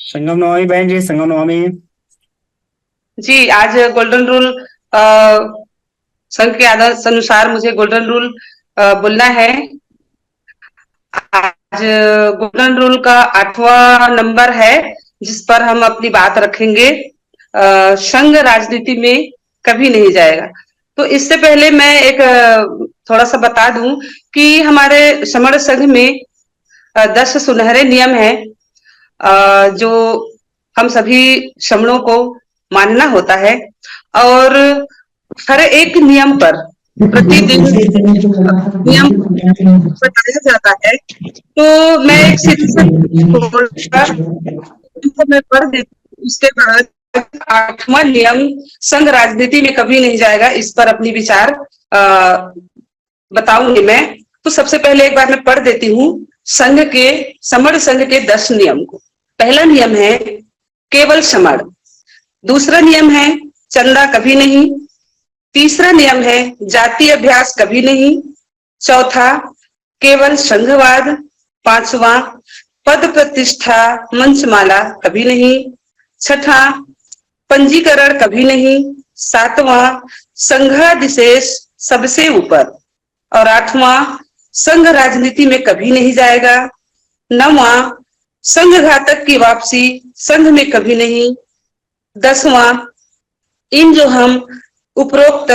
संगम नवमी बहन जी, संगम नवमी। जी, आज golden rule संघ के आदर्श अनुसार मुझे गोल्डन रूल बोलना है। आज गोल्डन रूल का 8वां नंबर है, जिस पर हम अपनी बात रखेंगे। संघ राजनीति में कभी नहीं जाएगा। तो इससे पहले मैं एक थोड़ा सा बता दूं कि हमारे समण संघ में 10 सुनहरे नियम हैं, जो हम सभी समणों को मानना होता है। और हर एक नियम पर प्रतिदिन नियम बताया जाता है। तो मैं एक सीधी सा थोड़ा इनको मैं पढ़ देती हूँ, उसके बाद 8वां नियम संघ राजनीति में कभी नहीं जाएगा, इस पर अपनी विचार बताऊंगी मैं। तो सबसे पहले एक बार मैं पढ़ देती हूँ संघ के समण संघ के 10 नियम को। पहला नियम है केवल समण। दूसरा नियम है चंदा कभी नहीं। तीसरा नियम है जाति अभ्यास कभी नहीं। चौथा केवल संघवाद। पांचवा पद प्रतिष्ठा मंचमाला कभी नहीं। छठा पंजीकरण कभी नहीं। सातवां संघाधिशेष सबसे ऊपर। और आठवां संघ राजनीति में कभी नहीं जाएगा। नौवां संघ घातक की वापसी संघ में कभी नहीं। 10वां इन जो हम उपरोक्त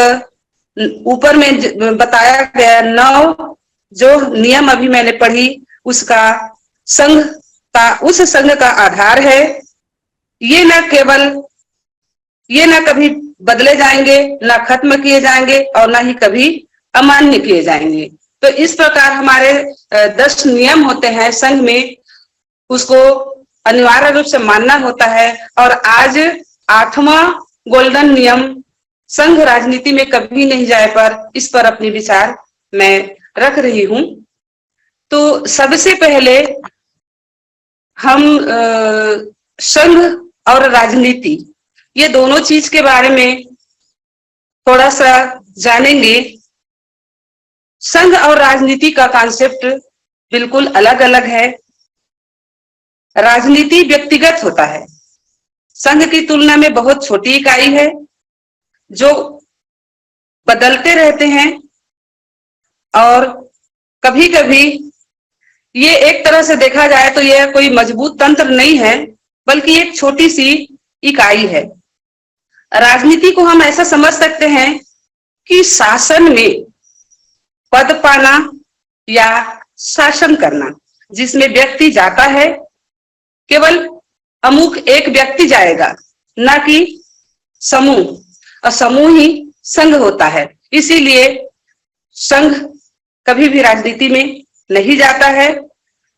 ऊपर में बताया गया 9 जो नियम अभी मैंने पढ़ी, उसका संघ का उस संघ का आधार है। ये ना कभी बदले जाएंगे, ना खत्म किए जाएंगे, और ना ही कभी अमान्य किए जाएंगे। तो इस प्रकार हमारे 10 नियम होते हैं संघ में, उसको अनिवार्य रूप से मानना होता है। और आज 8वां गोल्डन नियम संघ राजनीति में कभी नहीं जाए पर इस पर अपनी विचार मैं रख रही हूं। तो सबसे पहले हम संघ और राजनीति, ये दोनों चीज के बारे में थोड़ा सा जानेंगे। संघ और राजनीति का कॉन्सेप्ट बिल्कुल अलग अलग है। राजनीति व्यक्तिगत होता है, संघ की तुलना में बहुत छोटी इकाई है जो बदलते रहते हैं। और कभी कभी ये एक तरह से देखा जाए तो यह कोई मजबूत तंत्र नहीं है, बल्कि एक छोटी सी इकाई है। राजनीति को हम ऐसा समझ सकते हैं कि शासन में पद पाना या शासन करना, जिसमें व्यक्ति जाता है, केवल अमुक एक व्यक्ति जाएगा, ना कि समूह। और समूह ही संघ होता है। इसीलिए संघ कभी भी राजनीति में नहीं जाता है।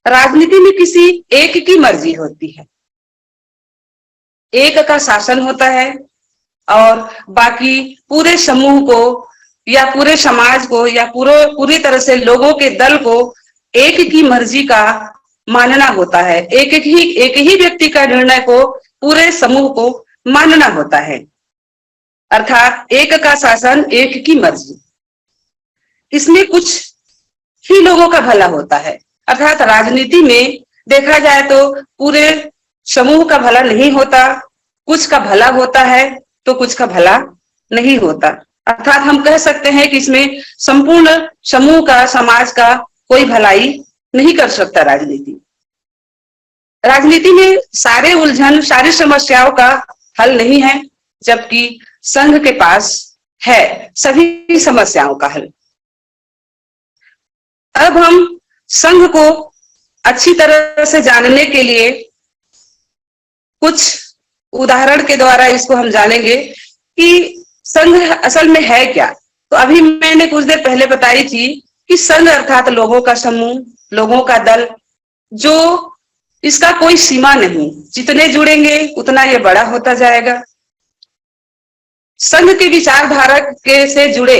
राजनीति में किसी एक की मर्जी होती है, एक का शासन होता है, और बाकी पूरे समूह को या पूरे समाज को या पूरी तरह से लोगों के दल को एक की मर्जी का मानना होता है। एक ही व्यक्ति का निर्णय को पूरे समूह को मानना होता है, अर्थात एक का शासन एक की मर्जी। इसमें कुछ ही लोगों का भला होता है, अर्थात राजनीति में देखा जाए तो पूरे समूह का भला नहीं होता, कुछ का भला होता है तो कुछ का भला नहीं होता। अर्थात हम कह सकते हैं कि इसमें संपूर्ण समूह का, समाज का कोई भलाई नहीं कर सकता राजनीति। राजनीति में सारे उलझन, सारी समस्याओं का हल नहीं है, जबकि संघ के पास है सभी समस्याओं का हल। अब हम संघ को अच्छी तरह से जानने के लिए कुछ उदाहरण के द्वारा इसको हम जानेंगे कि संघ असल में है क्या। तो अभी मैंने कुछ देर पहले बताई थी कि संघ अर्थात लोगों का समूह, लोगों का दल, जो इसका कोई सीमा नहीं, जितने जुड़ेंगे उतना ये बड़ा होता जाएगा। संघ के विचारधारा के से जुड़े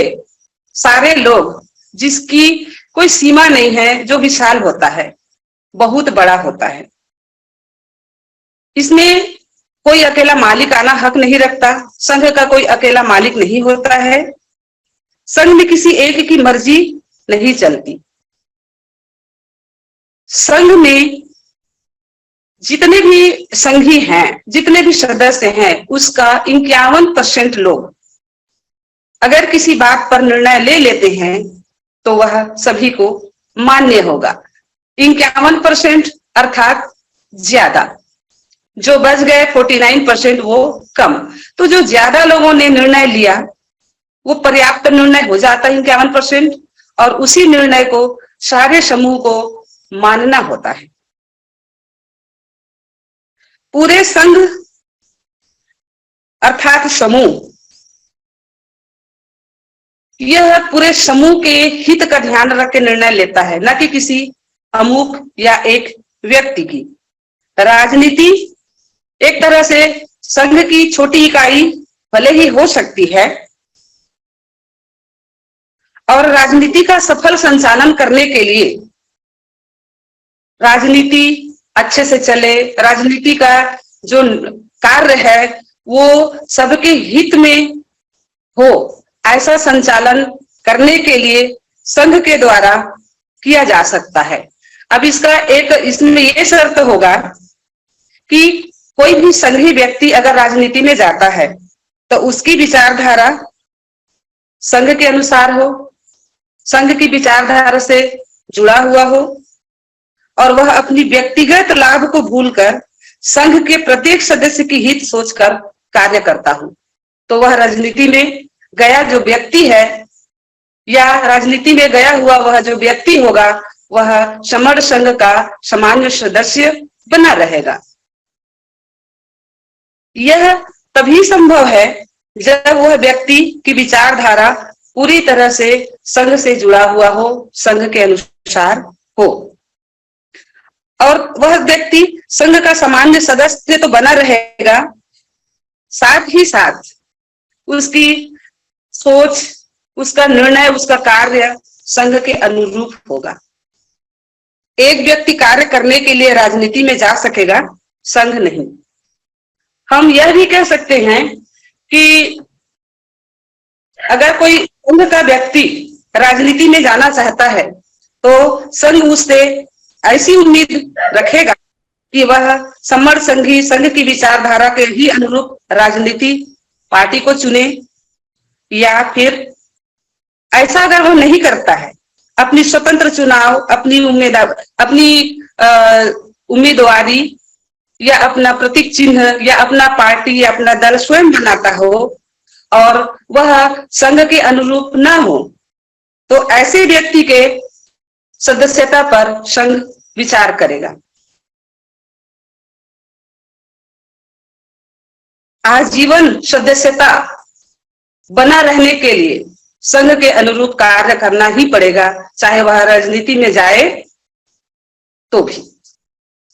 सारे लोग, जिसकी कोई सीमा नहीं है, जो विशाल होता है, बहुत बड़ा होता है। इसमें कोई अकेला मालिक आना हक नहीं रखता। संघ का कोई अकेला मालिक नहीं होता है। संघ में किसी एक की मर्जी नहीं चलती। संघ में जितने भी संघी हैं, जितने भी सदस्य हैं, उसका 51% लोग अगर किसी बात पर निर्णय ले लेते हैं तो वह सभी को मान्य होगा। 51% अर्थात ज्यादा, जो बच गए 49% वो कम। तो जो ज्यादा लोगों ने निर्णय लिया वो पर्याप्त निर्णय हो जाता है 51%, और उसी निर्णय को सारे समूह को मानना होता है। पूरे संघ अर्थात समूह, यह पूरे समूह के हित का ध्यान रख के निर्णय लेता है, न कि किसी अमुक या एक व्यक्ति की। राजनीति एक तरह से संघ की छोटी इकाई भले ही हो सकती है, और राजनीति का सफल संचालन करने के लिए, राजनीति अच्छे से चले, राजनीति का जो कार्य है वो सबके हित में हो, ऐसा संचालन करने के लिए संघ के द्वारा किया जा सकता है। अब इसमें ये शर्त होगा कि कोई भी संघी व्यक्ति अगर राजनीति में जाता है तो उसकी विचारधारा संघ के अनुसार हो, संघ की विचारधारा से जुड़ा हुआ हो, और वह अपनी व्यक्तिगत लाभ को भूलकर संघ के प्रत्येक सदस्य की हित सोचकर कार्य करता हो। तो वह राजनीति में गया जो व्यक्ति है, या राजनीति में गया हुआ वह जो व्यक्ति होगा, वह समर संघ का सामान्य सदस्य बना रहेगा। यह तभी संभव है जब वह व्यक्ति की विचारधारा पूरी तरह से संघ से जुड़ा हुआ हो, संघ के अनुसार हो, और वह व्यक्ति संघ का सामान्य सदस्य तो बना रहेगा, साथ ही साथ उसकी सोच, उसका निर्णय, उसका कार्य संघ के अनुरूप होगा। एक व्यक्ति कार्य करने के लिए राजनीति में जा सकेगा, संघ नहीं। हम यह भी कह सकते हैं कि अगर कोई संघ का व्यक्ति राजनीति में जाना चाहता है तो संघ उससे ऐसी उम्मीद रखेगा कि वह समर संघी, संघ की विचारधारा के ही अनुरूप राजनीति पार्टी को चुने, या फिर ऐसा अगर वह नहीं करता है, अपनी स्वतंत्र चुनाव, अपनी उम्मीदवारी या अपना प्रतीक चिन्ह या अपना पार्टी या अपना दल स्वयं बनाता हो और वह संघ के अनुरूप न हो, तो ऐसे व्यक्ति के सदस्यता पर संघ विचार करेगा। आजीवन सदस्यता बना रहने के लिए संघ के अनुरूप कार्य करना ही पड़ेगा, चाहे वह राजनीति में जाए तो भी।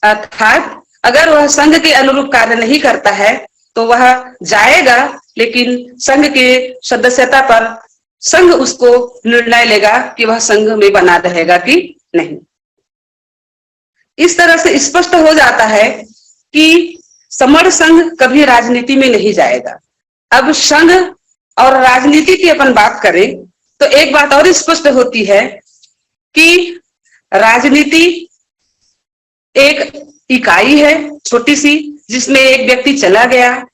अर्थात अगर वह संघ के अनुरूप कार्य नहीं करता है तो वह जाएगा, लेकिन संघ के सदस्यता पर संघ उसको निर्णय लेगा कि वह संघ में बना रहेगा कि नहीं। इस तरह से स्पष्ट हो जाता है कि समर संघ कभी राजनीति में नहीं जाएगा। अब संघ और राजनीति की अपन बात करें तो एक बात और स्पष्ट होती है कि राजनीति एक इकाई है छोटी सी, जिसमें एक व्यक्ति चला गया,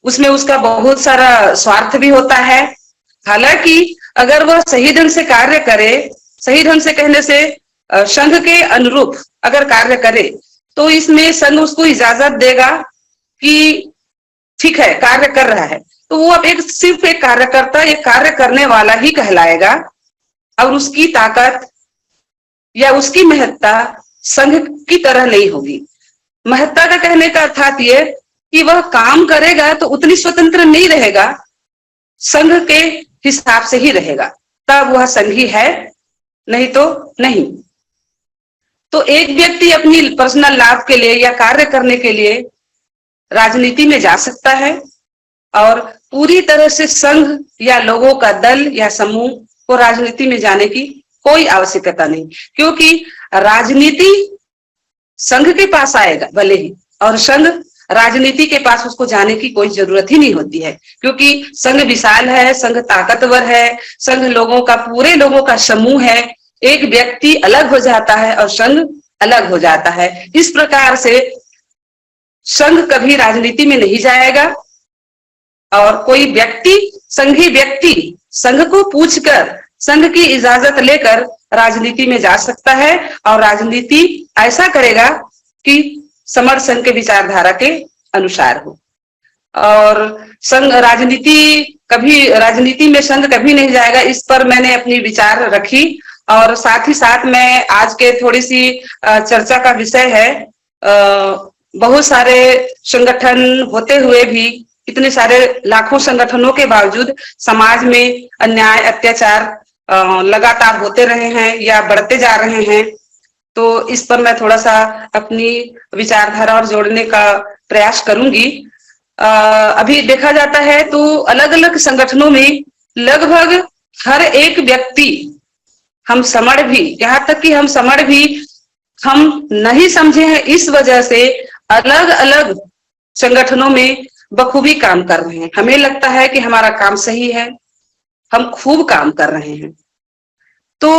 उसमें उसका बहुत सारा स्वार्थ भी होता है। हालांकि अगर वह सही ढंग से कार्य करे, सही ढंग से कहने से संघ के अनुरूप अगर कार्य करे, तो इसमें संघ उसको इजाजत देगा कि ठीक है कार्य कर रहा है, तो वो अब सिर्फ एक कार्यकर्ता, एक कार्य करने वाला ही कहलाएगा, और उसकी ताकत या उसकी महत्ता संघ की तरह नहीं होगी। महत्ता का कहने का अर्थात ये कि वह काम करेगा तो उतनी स्वतंत्र नहीं रहेगा, संघ के हिसाब से ही रहेगा, तब वह संघी है, नहीं तो नहीं। तो एक व्यक्ति अपनी पर्सनल लाभ के लिए या कार्य करने के लिए राजनीति में जा सकता है, और पूरी तरह से संघ या लोगों का दल या समूह को राजनीति में जाने की कोई आवश्यकता नहीं, क्योंकि राजनीति संघ के पास आएगा भले ही, और संघ राजनीति के पास उसको जाने की कोई जरूरत ही नहीं होती है, क्योंकि संघ विशाल है, संघ ताकतवर है, संघ लोगों का, पूरे लोगों का समूह है। एक व्यक्ति अलग हो जाता है और संघ अलग हो जाता है। इस प्रकार से संघ कभी राजनीति में नहीं जाएगा और कोई व्यक्ति, संघी व्यक्ति संघ को पूछकर, संघ की इजाजत लेकर राजनीति में जा सकता है और राजनीति ऐसा करेगा कि समर संघ के विचारधारा के अनुसार हो। और संघ राजनीति में संघ कभी नहीं जाएगा, इस पर मैंने अपनी विचार रखी। और साथ ही साथ मैं आज के थोड़ी सी चर्चा का विषय है, बहुत सारे संगठन होते हुए भी, इतने सारे लाखों संगठनों के बावजूद समाज में अन्याय अत्याचार लगातार होते रहे हैं या बढ़ते जा रहे हैं। तो इस पर मैं थोड़ा सा अपनी विचारधारा और जोड़ने का प्रयास करूंगी। अभी देखा जाता है तो अलग अलग संगठनों में लगभग हर एक व्यक्ति, हम समण भी, यहाँ तक कि हम समण भी हम नहीं समझे हैं, इस वजह से अलग अलग संगठनों में बखूबी काम कर रहे हैं। हमें लगता है कि हमारा काम सही है, हम खूब काम कर रहे हैं, तो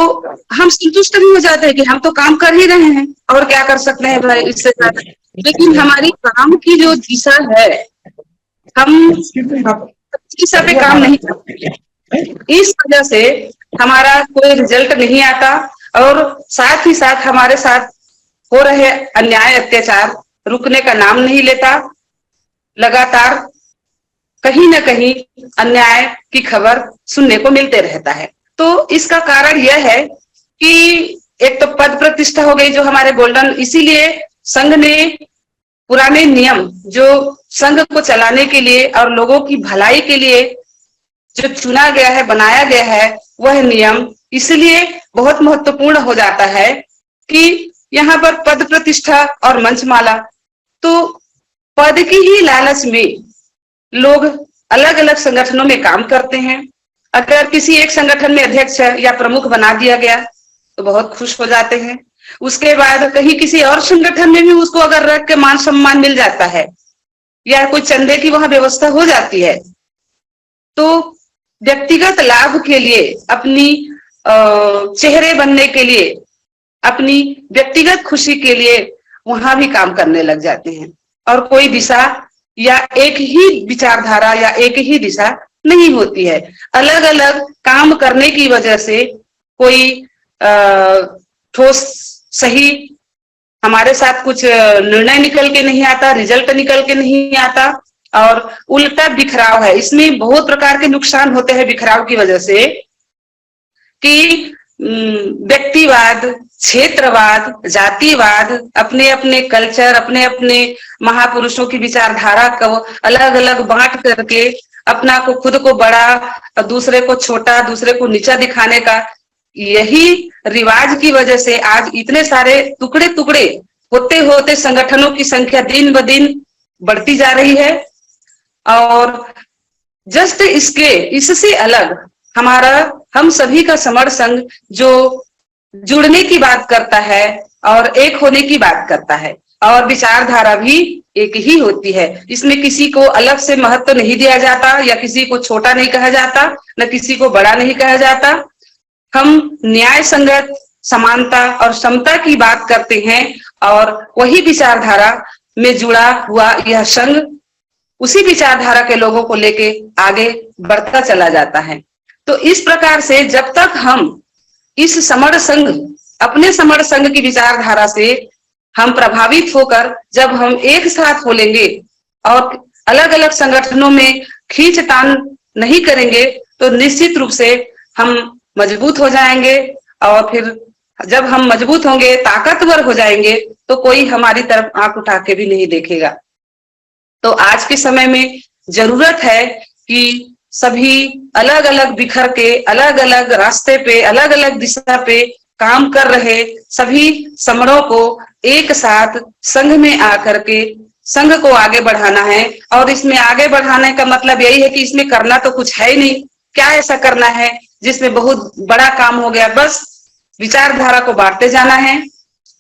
हम संतुष्ट नहीं हो जाते हैं कि हम तो काम कर ही रहे हैं और क्या कर सकते हैं भाई इससे ज्यादा। लेकिन हमारी काम की जो दिशा है, हम दिशा पे काम नहीं करते, इस वजह से हमारा कोई रिजल्ट नहीं आता और साथ ही साथ हमारे साथ हो रहे अन्याय अत्याचार रुकने का नाम नहीं लेता। लगातार कहीं ना कहीं अन्याय की खबर सुनने को मिलते रहता है। तो इसका कारण यह है कि एक तो पद प्रतिष्ठा हो गई जो हमारे गोल्डन, इसीलिए संघ ने पुराने नियम जो संघ को चलाने के लिए और लोगों की भलाई के लिए जो चुना गया है, बनाया गया है, वह नियम इसलिए बहुत महत्वपूर्ण हो जाता है कि यहाँ पर पद प्रतिष्ठा और मंचमाला, तो पद की ही लालच में लोग अलग अलग संगठनों में काम करते हैं। अगर किसी एक संगठन में अध्यक्ष या प्रमुख बना दिया गया तो बहुत खुश हो जाते हैं। उसके बाद कहीं किसी और संगठन में भी उसको अगर रख के मान सम्मान मिल जाता है या कोई चंदे की वहां व्यवस्था हो जाती है, तो व्यक्तिगत लाभ के लिए, अपनी चेहरे बनने के लिए, अपनी व्यक्तिगत खुशी के लिए वहां भी काम करने लग जाते हैं और कोई दिशा या एक ही विचारधारा या एक ही दिशा नहीं होती है। अलग अलग काम करने की वजह से कोई ठोस सही हमारे साथ कुछ निर्णय निकल के नहीं आता, रिजल्ट निकल के नहीं आता और उल्टा बिखराव है। इसमें बहुत प्रकार के नुकसान होते हैं बिखराव की वजह से, कि व्यक्तिवाद, क्षेत्रवाद, जातिवाद, अपने अपने कल्चर, अपने अपने महापुरुषों की विचारधारा को अलग अलग बांट करके अपना को, खुद को बड़ा, दूसरे को छोटा, दूसरे को नीचा दिखाने का यही रिवाज की वजह से आज इतने सारे टुकड़े टुकड़े होते होते संगठनों की संख्या दिन ब दिन बढ़ती जा रही है। और जस्ट इससे अलग हमारा, हम सभी का समर संघ जो जुड़ने की बात करता है और एक होने की बात करता है और विचारधारा भी एक ही होती है। इसमें किसी को अलग से महत्व नहीं दिया जाता या किसी को छोटा नहीं कहा जाता, न किसी को बड़ा नहीं कहा जाता। हम न्याय संगत, समानता और समता की बात करते हैं और वही विचारधारा में जुड़ा हुआ यह संघ उसी विचारधारा के लोगों को लेके आगे बढ़ता चला जाता है। तो इस प्रकार से जब तक हम इस समर संघ, अपने समर संघ की विचारधारा से हम प्रभावित होकर जब हम एक साथ हो लेंगे और अलग अलग संगठनों में खींचतान नहीं करेंगे, तो निश्चित रूप से हम मजबूत हो जाएंगे और फिर जब हम मजबूत होंगे, ताकतवर हो जाएंगे, तो कोई हमारी तरफ आंख उठा के भी नहीं देखेगा। तो आज के समय में जरूरत है कि सभी अलग अलग बिखर के, अलग अलग रास्ते पे, अलग अलग दिशा पे काम कर रहे सभी समरों को एक साथ संघ में आकर के संघ को आगे बढ़ाना है। और इसमें आगे बढ़ाने का मतलब यही है कि इसमें करना तो कुछ है ही नहीं, क्या ऐसा करना है जिसमें बहुत बड़ा काम हो गया। बस विचारधारा को बांटते जाना है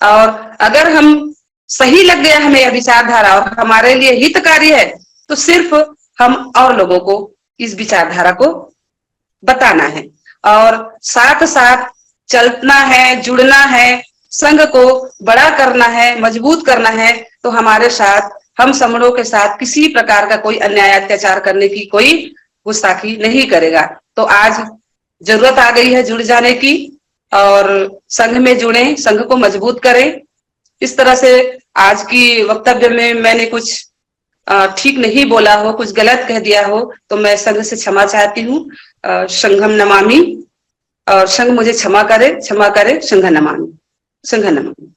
और अगर हम सही लग गया हमें यह विचारधारा और हमारे लिए हितकारी है, तो सिर्फ हम और लोगों को इस विचारधारा को बताना है और साथ साथ चलना है, जुड़ना है, संघ को बड़ा करना है, मजबूत करना है। तो हमारे साथ हम समणों के साथ किसी प्रकार का कोई अन्याय अत्याचार करने की कोई गुस्ताखी नहीं करेगा। तो आज जरूरत आ गई है जुड़ जाने की और संघ में जुड़े, संघ को मजबूत करें। इस तरह से आज की वक्तव्य में मैंने कुछ ठीक नहीं बोला हो, कुछ गलत कह दिया हो तो मैं संघ से क्षमा चाहती हूँ। संघम नमामि, और संघ मुझे क्षमा करे, संघ नमामि, संघ नमामि।